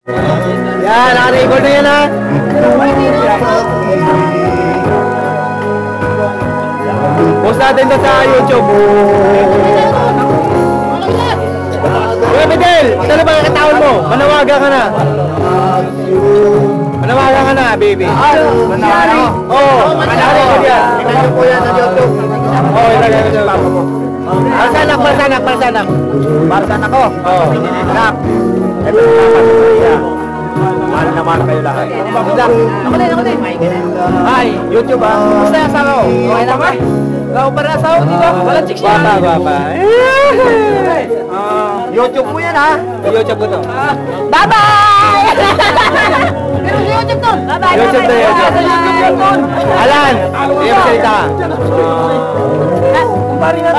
Yan, naka-record na yan ha. Post natin to sa YouTube. Kuya Fidel, saan ba kakatawon mo? Manawaga ka na. Manawaga ka na, baby. Manawaga ko? Oo, manawaga ko yan. Ilagay po yan sa YouTube. Oo, ilagay ko sa papa ko. Para sa anak, para sa anak, para sa anak. Para sa anak ko? Oo. Anak. Ito yung papa. Mahal na mahal kayo lahat. Ako din. Hi, YouTube ha. Gusto yung asawa ko? Okay na ba? Ikaw para asawa ko dito? Walang chicks yan. Baba. YouTube mo yan ha? YouTube ko to. Bye-bye! Pero sa YouTube to. Bye-bye. YouTube to. Alan, hindi mo salita ka. Bye-bye.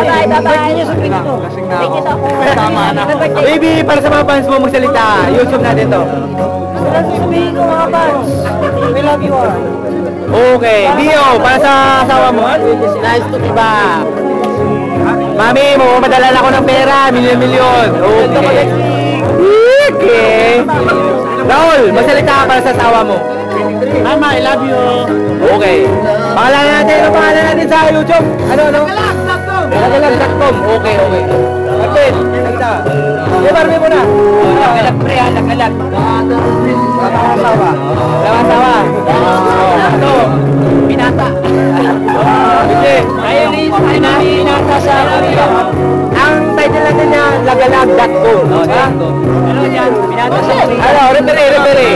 Baby, para sa mga fans mo magsalita. YouTube natin to. Sabihin ko mga fans. We love you all. Okay, Dio, para sa asawa mo. Nice to be back. Mami, madala ako ng pera, milyon-milyon. Okay. Raul, magsalita ka para sa asawa mo. Mama, I love you. Okay. Pangalan natin sa YouTube. Ano? Nagalag.com. Okay. Marvin, salita. Marvin mo na. Nagalag pre, nagalag. Asawa. Ito. Pinata. Hindi. Pinata sa ang title natin niya, lagalag.com. Ano dyan? Pinata sa ano, repere.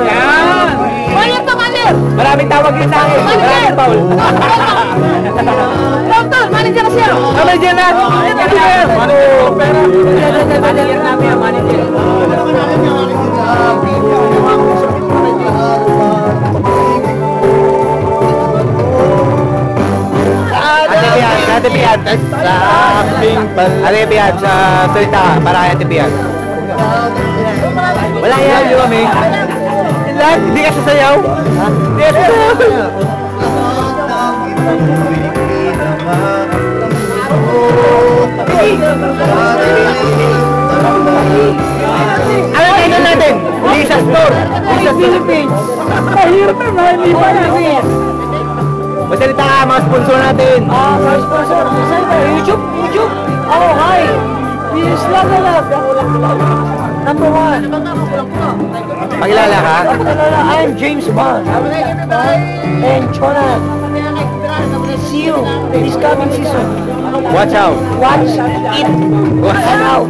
Yan. Paano ito, Manager? Maraming tawag din sa akin. Maraming Paul. Tol, manager na siya. Manager na. Manager namin ang manager. Ate Pian, sa salita ka, para kay Ate Pian. Wala yan, di ba, May? Hindi ka sasayaw? Hindi ka sasayaw. Ano tayo natin? Lisa Store. Lisa Philippines. Mahirap na, hindi pa yan. Masalita ka, mga sponsor natin. Mga sponsor. YouTube. Oh, hi. This is Lagalag. Number 1. Pagilala ka? I'm James Bond. And Chona. See you this coming season. Watch out. Watch it. Watch out.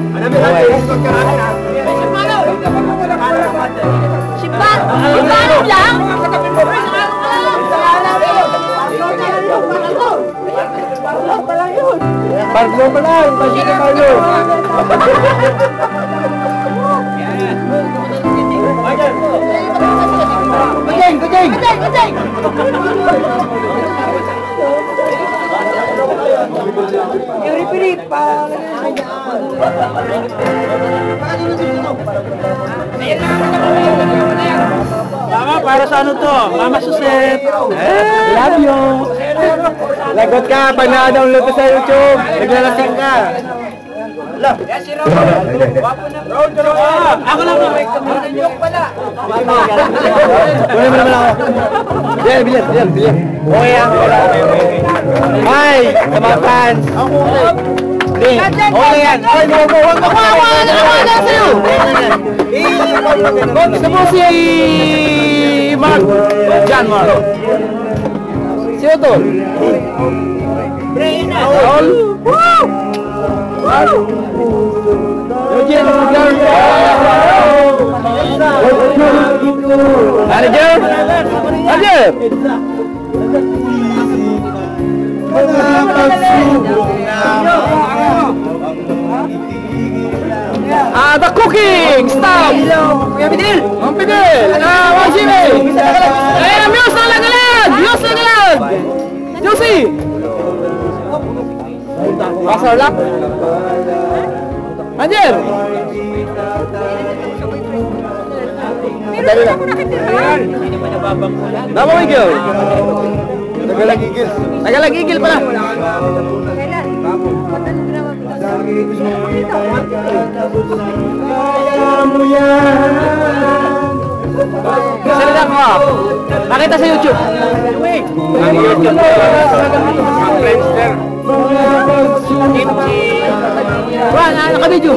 Si Bano lang? Parlo pa lang, kasi na kayo. Kujeng! Pirip-pirip pa. Mama, para sa ano to? Mama Suset. Love you. Lagot ka, pag na-download ka sa YouTube, naglalasing ka. Love. Ako lang po, may kamilyon pala. Kunin mo naman ako. Bilan. Okay yan. Hi, sa mga fans. Okay yan. Huwag mo sa'yo. Gusto mo si Mark. John Mark. Sino to? Raul. Eugene, Manager. The cooking stop. Kuya Fidel. Mang Fidel. Mang Jimmy. Muse na lagalag. Josie. Pasar lang. Manager. Dali lang. Nabawigil. Tagalagigil pala. Kamu yan. lang, oh. Nakita sa YouTube. Ang YouTube. Ang Friendster. Kimchi. Wala, naka-video.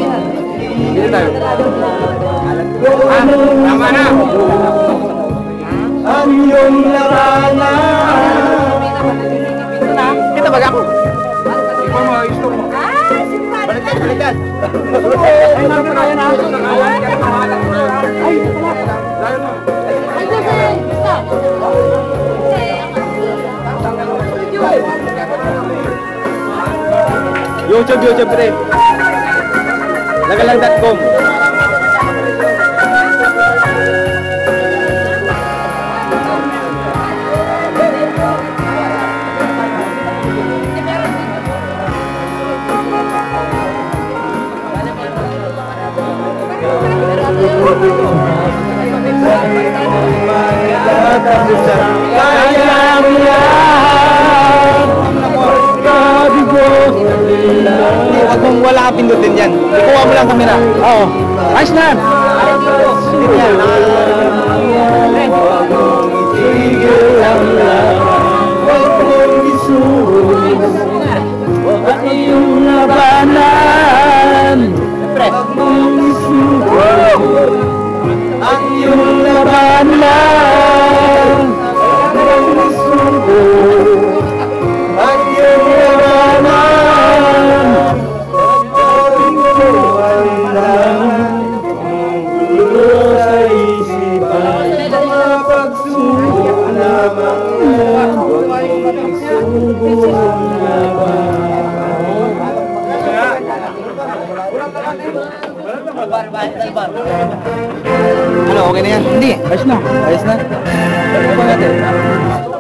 Dito tayo. Tama na. Ang iyong labanan. Kita ba ako? Ikaw mo, gusto mo. Balikan, balikan. Ay, naman na yan. YouTube rin. Lagalang.com. Kaya mo yan. Sabi ko, huwag mong wala kang pindutin yan. Ikuha mo lang kamera. Oo. Ayos na. Dito yan. Itigil ang laban. Huwag mong isuhin ang iyong labanan. Huwag mong isuhin ang iyong labanan. Huwag mong isuhin ang iyong labanan. Huwag mong kailangan gulo sa isipan. Mga pagsubok lamang yan. Huwag mong isuhin ang labanan. Ano, okay na yan? Hindi. Ayos na. Ayos na. Ano ba natin?